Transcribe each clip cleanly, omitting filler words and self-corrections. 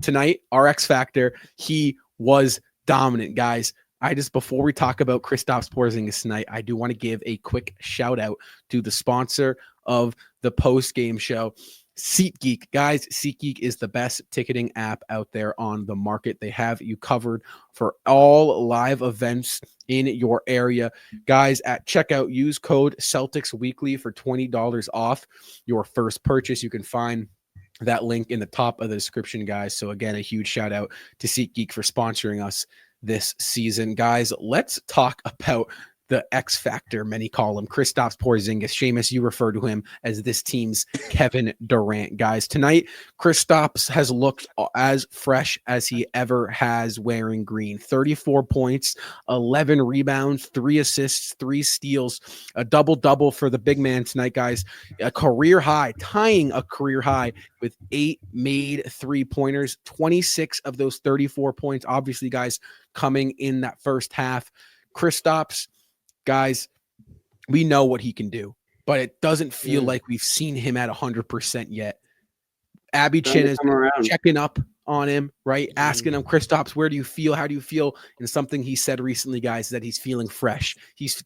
tonight, our X Factor, he was dominant, guys. Before we talk about Kristaps Porzingis tonight, I do want to give a quick shout out to the sponsor of the post-game show, SeatGeek. Guys, SeatGeek is the best ticketing app out there on the market. They have you covered for all live events in your area. Guys, at checkout, use code Celtics Weekly for $20 off your first purchase. You can find that link in the top of the description, guys. So again, a huge shout out to SeatGeek for sponsoring us this season. Guys, let's talk about the X Factor, many call him, Kristaps Porzingis. Seamus, you refer to him as this team's Kevin Durant. Guys, tonight, Kristaps has looked as fresh as he ever has wearing green. 34 points, 11 rebounds, 3 assists, 3 steals, a double-double for the big man tonight, guys. A career high, tying a career high with 8 made three-pointers, 26 of those 34 points, obviously, guys, coming in that first half. Kristaps, guys, we know what he can do, but it doesn't feel like we've seen him at 100% yet. Abby Chin is checking up on him, right? Asking him, Kristaps, where do you feel? How do you feel? And something he said recently, guys, is that he's feeling fresh.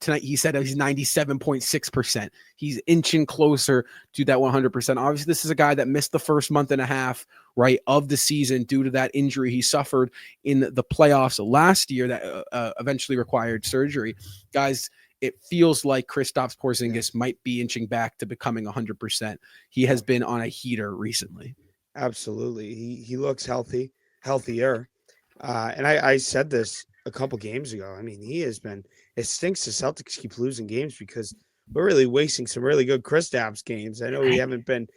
Tonight he said he's 97.6%. He's inching closer to that 100%. Obviously, this is a guy that missed the first month and a half, right, of the season due to that injury he suffered in the playoffs last year that eventually required surgery. Guys, it feels like Kristaps Porzingis might be inching back to becoming 100%. He has been on a heater recently. Absolutely. He looks healthier. And I said this a couple games ago. I mean, it stinks the Celtics keep losing games because we're really wasting some really good Kristaps games. I know we haven't been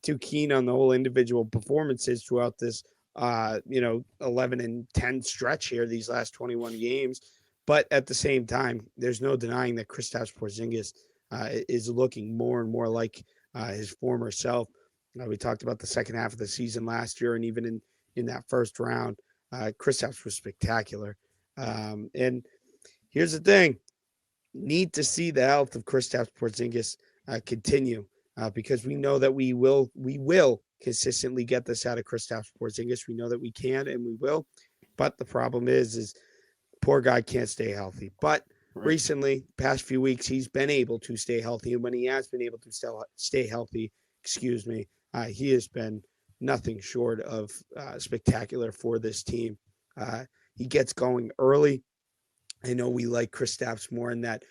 too keen on the whole individual performances throughout this, 11-10 stretch here, these last 21 games. But at the same time, there's no denying that Kristaps Porzingis is looking more and more like his former self. We talked about the second half of the season last year, and even in that first round, Kristaps was spectacular. And here's the thing: need to see the health of Kristaps Porzingis continue because we know that we will consistently get this out of Kristaps Porzingis. We know that we can and we will, but the problem is poor guy can't stay healthy. But recently, past few weeks, he's been able to stay healthy, and when he has been able to stay healthy, he has been nothing short of spectacular for this team. He gets going early. I know we like Kristaps more in that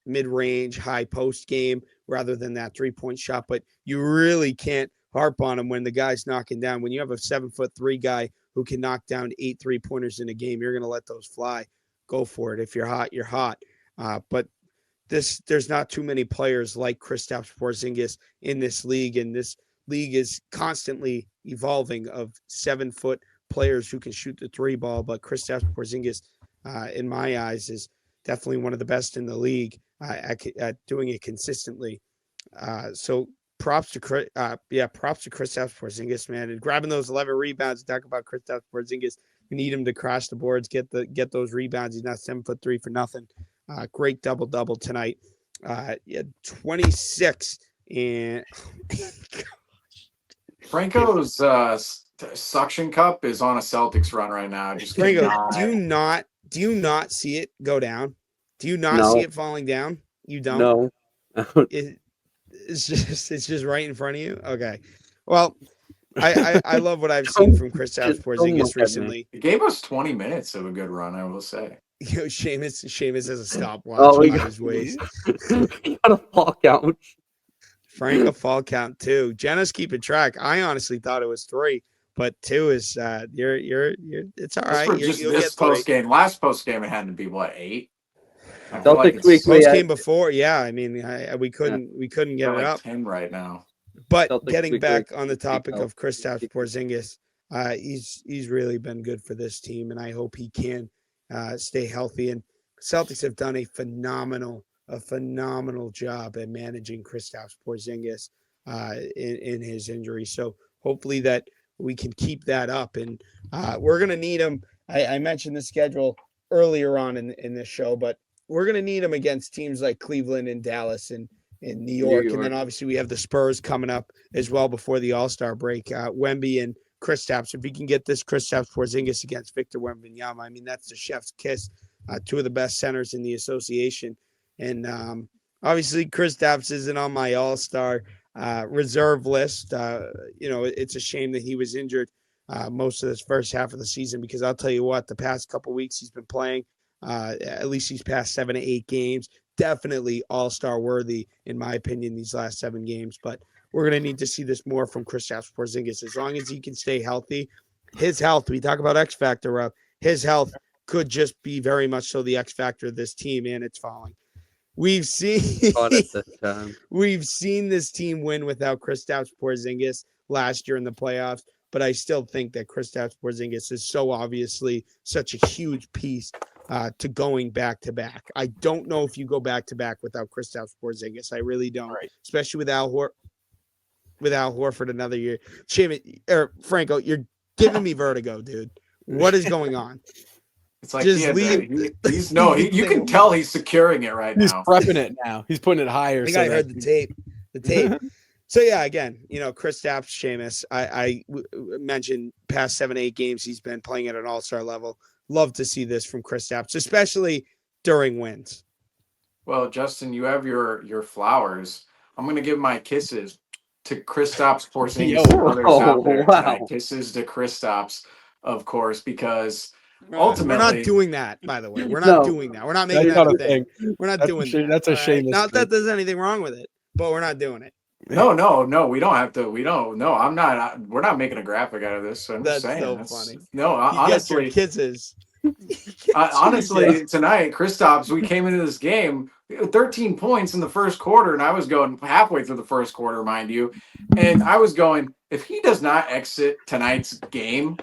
mid-range, high post game rather than that three-point shot, but you really can't harp on him when the guy's knocking down. When you have a 7'3" guy who can knock down 8 3-pointers in a game, you're going to let those fly. Go for it. If you're hot, you're hot. But there's not too many players like Kristaps Porzingis in this league, and this league is constantly evolving of 7-foot players who can shoot the 3 ball. But Kristaps Porzingis, in my eyes, is definitely one of the best in the league at doing it consistently. So props to Kristaps Porzingis, man, and grabbing those 11 rebounds. Talk about Kristaps Porzingis. We need him to crash the boards, get those rebounds. He's not 7'3" for nothing. Great double tonight. 26 and Franco's suction cup is on a Celtics run right now. Just Franco, do you not see it go down? Do you not see it falling down? You don't? No. It's just right in front of you. Okay. Well, I love what I've seen from Kristaps Porzingis recently. It gave us 20 minutes of a good run, I will say. Seamus has a stopwatch on his waist. He got a fall count. Frank, a fall count 2. Jenna's keeping track. I honestly thought it was 3, but 2 is you're it's all right. This post game. Last post game it had to be what, 8? Celtics Weekly post game before, yeah. I mean, we couldn't get it up. 10 right now. But Celtics getting back on the topic of Kristaps Porzingis, he's really been good for this team, and I hope he can stay healthy. And Celtics have done a phenomenal job at managing Kristaps Porzingis in his injury. So hopefully that we can keep that up. And we're going to need him. I mentioned the schedule earlier on in this show, but we're going to need him against teams like Cleveland and Dallas and New York. And then obviously we have the Spurs coming up as well before the All-Star break. Wemby and Kristaps. If he can get this Kristaps Porzingis against Victor Wembanyama, I mean, that's the chef's kiss. Two of the best centers in the association. And obviously, Kristaps isn't on my all-star reserve list. It's a shame that he was injured most of this first half of the season, because I'll tell you what, the past couple weeks he's been playing, at least these past 7 to 8 games, definitely all-star worthy, in my opinion, these last 7 games. But we're going to need to see this more from Kristaps Porzingis. As long as he can stay healthy, his health, we talk about X factor of his health, could just be very much so the X factor of this team, and it's falling. We've seen this team win without Kristaps Porzingis last year in the playoffs, but I still think that Kristaps Porzingis is so obviously such a huge piece to going back to back. I don't know if you go back to back without Kristaps Porzingis. I really don't, Right. Especially with Al Horford another year. Franco, you're giving me vertigo, dude. What is going on? It's like Just you can tell he's securing it right He's now. prepping it now. He's putting it higher. I think I heard the tape. So yeah, again, Kristaps, Seamus, I mentioned past 7, 8 games he's been playing at an all-star level. Love to see this from Kristaps, especially during wins. Well, Justin, you have your flowers. I'm gonna give my kisses to Kristaps Porzingis and others out there tonight. Kisses to Kristaps, of course, because ultimately we're not doing that. By the way, we're not doing that. We're not making that a thing. We're not doing that. That's a shame. Not that there's anything wrong with it, but we're not doing it. No, we don't have to. We don't. No, I'm not. We're not making a graphic out of this. So I'm just saying. So funny. No, honestly, kisses. Honestly, tonight, Kristaps, we came into this game 13 points in the first quarter, and I was going halfway through the first quarter, mind you, and I was going, if he does not exit tonight's game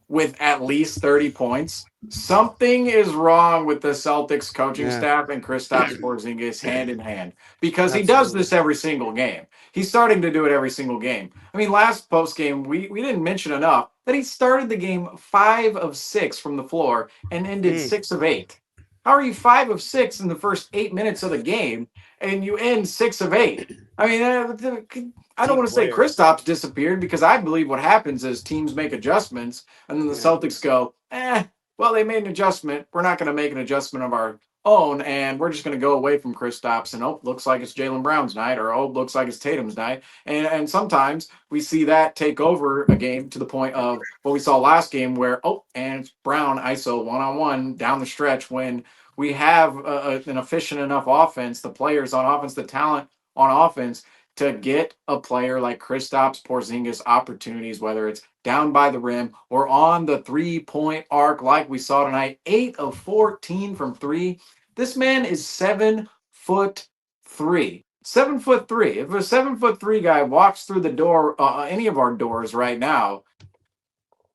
with at least 30 points, something is wrong with the Celtics coaching staff and Kristaps Porzingis hand in hand, because he does this every single game. He's starting to do it every single game. I mean, last post game, we didn't mention enough that he started the game 5 of 6 from the floor and ended 6 of 8. How are you 5 of 6 in the first 8 minutes of the game and you end 6 of 8? I mean, I don't want to say Kristaps disappeared, because I believe what happens is teams make adjustments and then the Celtics go, well, they made an adjustment. We're not going to make an adjustment of our own, and we're just going to go away from Kristaps, and looks like it's Jaylen Brown's night, or looks like it's Tatum's night. And sometimes we see that take over a game to the point of what we saw last game where, and it's Brown ISO one-on-one down the stretch, when we have an efficient enough offense, the players on offense, the talent on offense, to get a player like Kristaps Porzingis opportunities, whether it's down by the rim or on the three-point arc like we saw tonight. 8 of 14 from 3. This man is 7'3". 7'3". If a 7'3" guy walks through the door, any of our doors right now,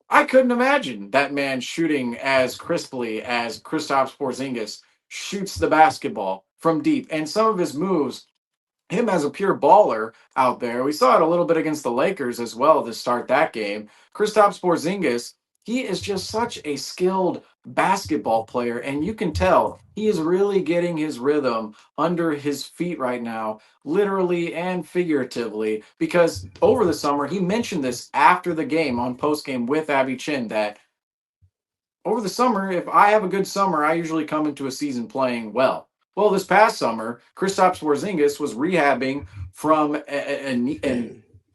I couldn't imagine that man shooting as crisply as Kristaps Porzingis shoots the basketball from deep. And some of his moves, him as a pure baller out there, we saw it a little bit against the Lakers as well to start that game. Kristaps Porzingis, he is just such a skilled basketball player, and you can tell he is really getting his rhythm under his feet right now, literally and figuratively, because over the summer, he mentioned this after the game on Postgame with Abby Chin, that over the summer, if I have a good summer, I usually come into a season playing well. Well, this past summer, Kristaps Porzingis was rehabbing from an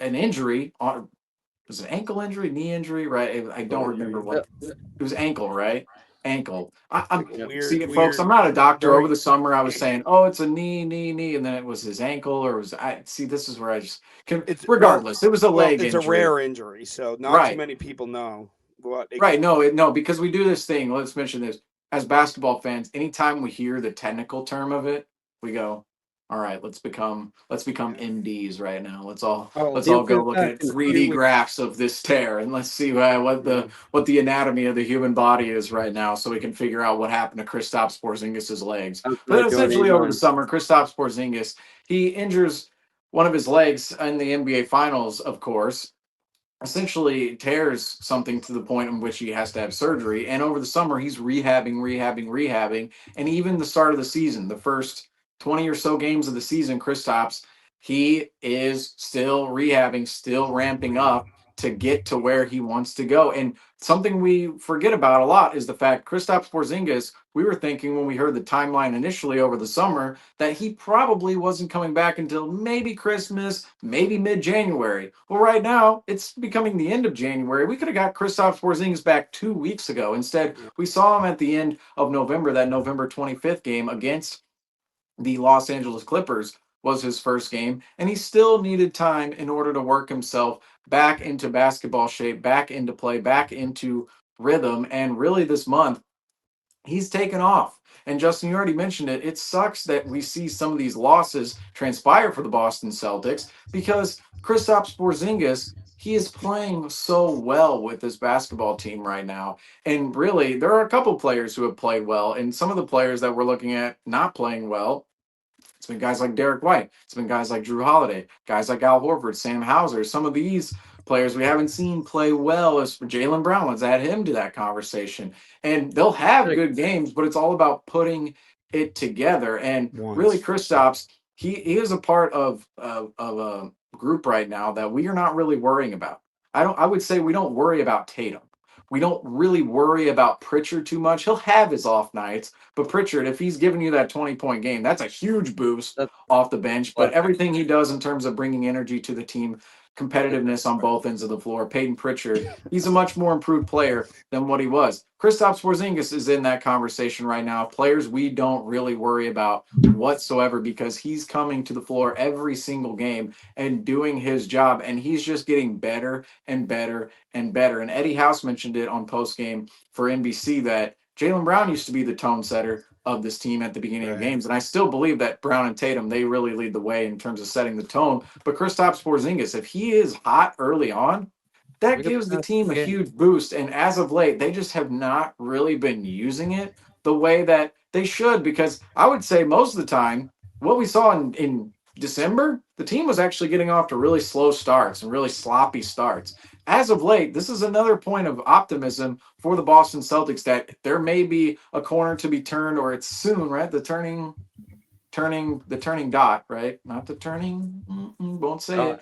injury. Was it ankle injury, knee injury? Right? I don't remember what. It was ankle, right? Ankle. Folks, I'm not a doctor. Over the summer, I was saying, it's a knee, and then it was his ankle, or was I? See, this is where I just. Regardless, it was a leg injury. It's a rare injury, so not too many people know what. No, because we do this thing. Let's mention this. As basketball fans, anytime we hear the technical term of it, we go, all right, let's become MDs right now. Let's all go look at 3D graphs of this tear, and let's see what the anatomy of the human body is right now, so we can figure out what happened to Kristaps Porzingis' legs. But essentially, over the summer, Kristaps Porzingis, he injures one of his legs in the NBA Finals, of course. Essentially tears something to the point in which he has to have surgery. And over the summer, he's rehabbing. And even the start of the season, the first 20 or so games of the season, Kristaps, he is still rehabbing, still ramping up. to get to where he wants to go. And something we forget about a lot is the fact Kristaps Porzingis, we were thinking when we heard the timeline initially over the summer that he probably wasn't coming back until maybe Christmas, maybe mid-January. Well, right now, it's becoming the end of January. We could have got Kristaps Porzingis back 2 weeks ago. Instead, we saw him at the end of November, that November 25th game against the Los Angeles Clippers was his first game, and he still needed time in order to work himself back into basketball shape, back into play, back into rhythm. And really this month, he's taken off. And Justin, you already mentioned it. It sucks that we see some of these losses transpire for the Boston Celtics because Kristaps Porzingis, he is playing so well with this basketball team right now. And really, there are a couple players who have played well, and some of the players that we're looking at not playing well, it's been guys like Derek White. It's been guys like Drew Holiday, guys like Al Horford, Sam Hauser. Some of these players we haven't seen play well as for Jaylen Brown. Let's add him to that conversation. And they'll have good games, but it's all about putting it together. And really, Kristaps, he is a part of a group right now that we are not really worrying about. I would say we don't worry about Tatum. We don't really worry about Pritchard too much. He'll have his off nights, but Pritchard, if he's giving you that 20-point game, that's a huge boost off the bench. But everything he does in terms of bringing energy to the team, competitiveness on both ends of the floor, Peyton Pritchard, he's a much more improved player than what he was. Kristaps Porzingis is in that conversation right now. Players we don't really worry about whatsoever because he's coming to the floor every single game and doing his job, and he's just getting better and better and better. And Eddie House mentioned it on postgame for NBC that Jaylen Brown used to be the tone setter of this team at the beginning of games. And I still believe that Brown and Tatum, they really lead the way in terms of setting the tone. But Kristaps Porzingis, if he is hot early on, that gives the team a huge boost. And as of late, they just have not really been using it the way that they should, because I would say most of the time, what we saw in December, the team was actually getting off to really slow starts and really sloppy starts. As of late, this is another point of optimism for the Boston Celtics that there may be a corner to be turned, or it's soon, right? The turning dot, right? Not the turning, won't say it.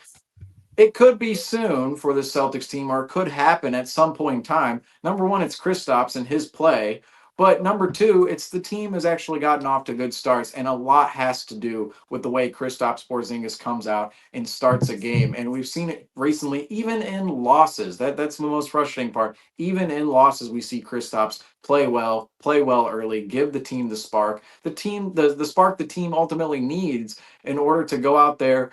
It could be soon for the Celtics team, or it could happen at some point in time. Number one, it's Kristaps and his play. But number two, it's the team has actually gotten off to good starts, and a lot has to do with the way Kristaps Porzingis comes out and starts a game. And we've seen it recently, even in losses. That's the most frustrating part. Even in losses, we see Kristaps play well early, give the team the spark. The spark the team ultimately needs in order to go out there,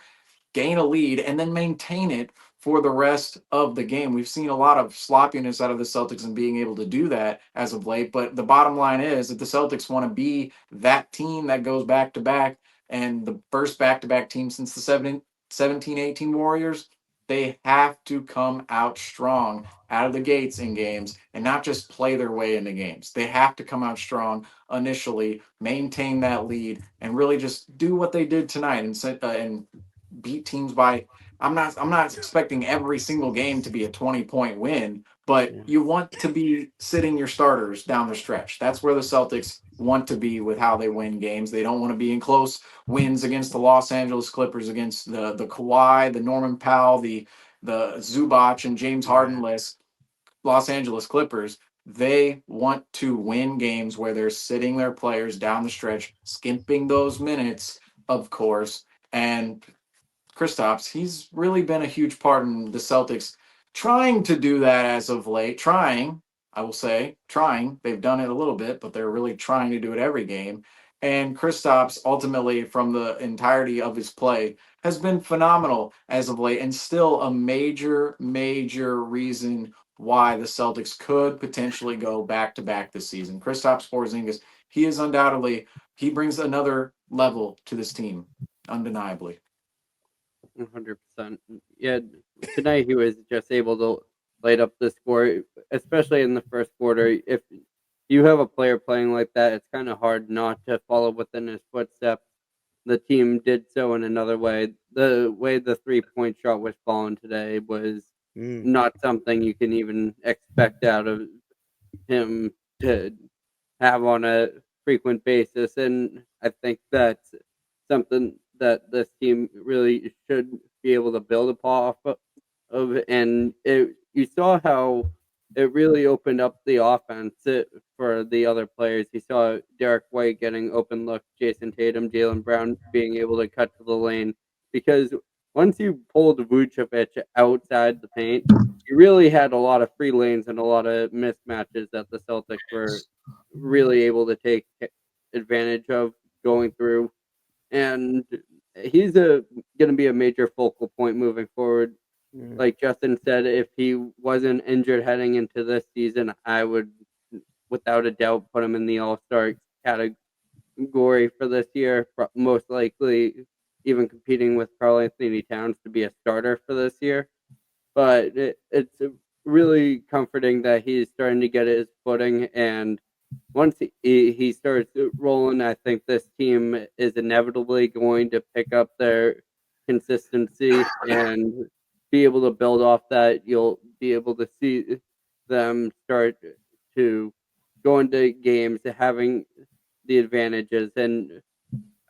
gain a lead, and then maintain it for the rest of the game. We've seen a lot of sloppiness out of the Celtics and being able to do that as of late. But the bottom line is that the Celtics want to be that team that goes back to back, and the first back-to-back team since the 17-18 Warriors, they have to come out strong out of the gates in games and not just play their way into games. They have to come out strong initially, maintain that lead, and really just do what they did tonight and beat teams by. I'm not expecting every single game to be a 20-point win, but you want to be sitting your starters down the stretch. That's where the Celtics want to be with how they win games. They don't want to be in close wins against the Los Angeles Clippers, against the Kawhi, the Norman Powell, the Zubac and James Harden list Los Angeles Clippers. They want to win games where they're sitting their players down the stretch, skimping those minutes, of course. And Kristaps, he's really been a huge part in the Celtics trying to do that as of late. I will say, trying. They've done it a little bit, but they're really trying to do it every game. And Kristaps, ultimately, from the entirety of his play, has been phenomenal as of late, and still a major, major reason why the Celtics could potentially go back-to-back this season. Kristaps Porzingis, he brings another level to this team, undeniably. 100%. Yeah, tonight he was just able to light up the score, especially in the first quarter. If you have a player playing like that, it's kind of hard not to follow within his footsteps. The team did so in another way. The way the 3-point shot was falling today was not something you can even expect out of him to have on a frequent basis. And I think that's something that this team really should be able to build and you saw how it really opened up the offense for the other players. You saw Derek White getting open look, Jason Tatum, Jaylen Brown being able to cut to the lane, because once you pulled Vucevic outside the paint, you really had a lot of free lanes and a lot of mismatches that the Celtics were really able to take advantage of going through. And he's going to be a major focal point moving forward. Like Justin said, if he wasn't injured heading into this season, I would, without a doubt, put him in the All-Star category for this year. Most likely, even competing with Karl-Anthony Towns to be a starter for this year. But it's really comforting that he's starting to get his footing, and once he starts rolling, I think this team is inevitably going to pick up their consistency and be able to build off that. You'll be able to see them start to go into games having the advantages, and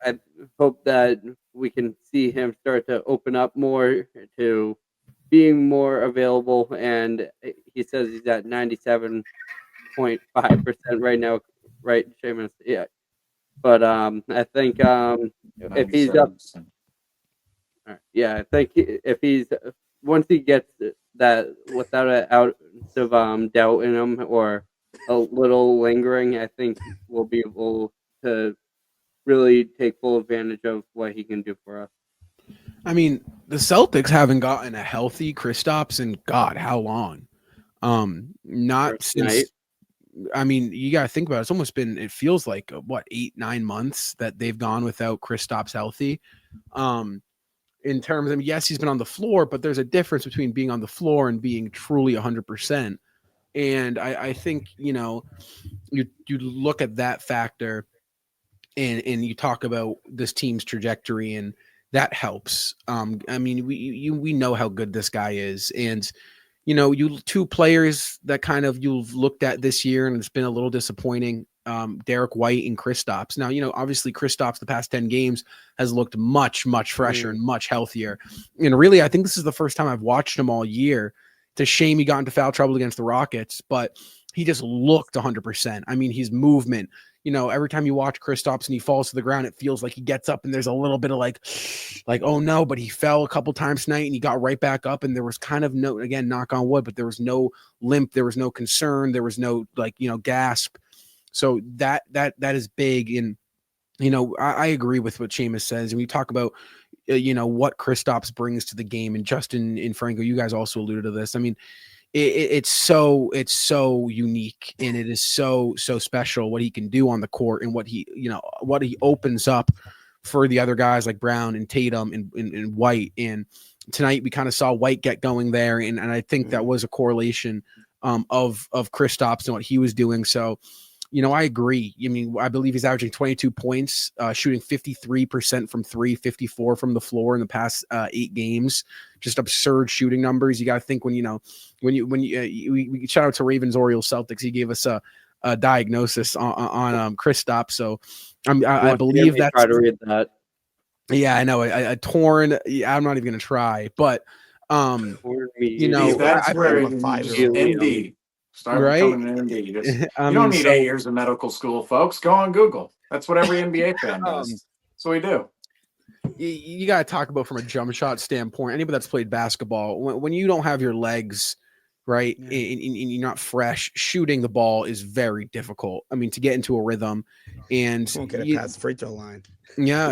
I hope that we can see him start to open up more to being more available. And he says he's at 97.5% right now, right, Seamus? Yeah. But I think if he's up, 97%. yeah, I think if he's once he gets that without an ounce of doubt in him or a little lingering, I think we'll be able to really take full advantage of what he can do for us. I mean, the Celtics haven't gotten a healthy Kristaps in God, how long? Not First since. night. I mean, you got to think about it. It's almost been. It feels like what 8-9 months that they've gone without Kristaps healthy. In terms of, yes, he's been on the floor, but there's a difference between being on the floor and being truly 100%. And I think you look at that factor, and you talk about this team's trajectory, and that helps. I mean, we know how good this guy is, and you two players that kind of you've looked at this year, and it's been a little disappointing. Derek White and Kristaps. Now, obviously Kristaps the past 10 games has looked much, much fresher and much healthier. And really, I think this is the first time I've watched him all year. It's a shame he got into foul trouble against the Rockets, but he just looked 100%. I mean, his movement, every time you watch Kristaps and he falls to the ground, it feels like he gets up and there's a little bit of like, oh no, but he fell a couple times tonight and he got right back up, and there was kind of no, again, knock on wood, but there was no limp, there was no concern, there was no gasp. So that is big. And, I agree with what Seamus says. And we talk about, what Kristaps brings to the game, and Justin and Franco, you guys also alluded to this. I mean, it's so unique, and it is so special what he can do on the court, and what he opens up for the other guys like Brown and Tatum and White. And tonight we kind of saw White get going there, and I think that was a correlation of Kristaps and what he was doing. So I agree. I mean, I believe he's averaging 22 points, shooting 53% from three, 54 from the floor in the past 8 games. Just absurd shooting numbers. You got to think when we shout out to Ravens, Orioles, Celtics. He gave us a diagnosis on Kristaps. So I believe that's. Try to read that. Yeah, I know. A torn. Yeah, I'm not even going to try, but that's where I'm a 5-year-old. ND. Start becoming an ND. You don't need 8 years of medical school, folks. Go on Google. That's what every NBA fan does. That's what we do. You got to talk about from a jump shot standpoint. Anybody that's played basketball, when you don't have your legs right, and you're not fresh, shooting the ball is very difficult. I mean, to get into a rhythm, and Won't get it past the free throw line. Yeah.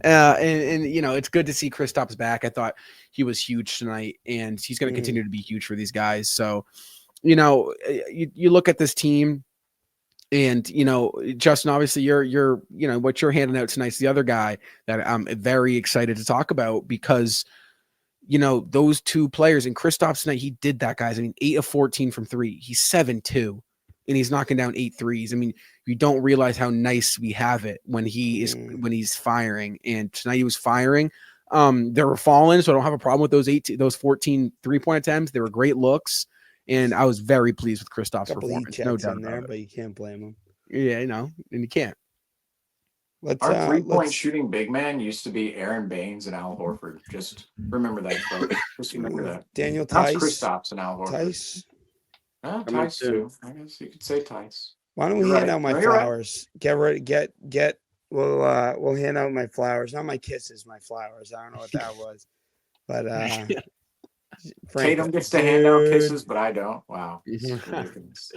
And it's good to see Kristaps back. I thought he was huge tonight, and he's going to continue to be huge for these guys. So, you look at this team, and Justin, obviously you're what you're handing out tonight's the other guy that I'm very excited to talk about, because those two players, and Kristaps tonight, he did that, guys. I mean, 8 of 14 from 3. He's 7-2. And he's knocking down 8 threes. I mean, you don't realize how nice we have it when he's firing. And tonight he was firing. They were falling, so I don't have a problem with those 14 3-point attempts. They were great looks, and I was very pleased with Kristaps' performance. No doubt in there, about it. but you can't blame him. Yeah, and you can't. Our 3-point shooting big man used to be Aaron Baines and Al Horford. Just remember that, folks. Just remember that. Daniel That's Tice. Kristaps and Al Horford. Tice. Tice too. I guess you could say Tice. Why don't we hand out my flowers? Right. We'll hand out my flowers. Not my kisses, my flowers. I don't know what that was. But Tatum gets to hand out kisses, but I don't. Wow. Ridiculous.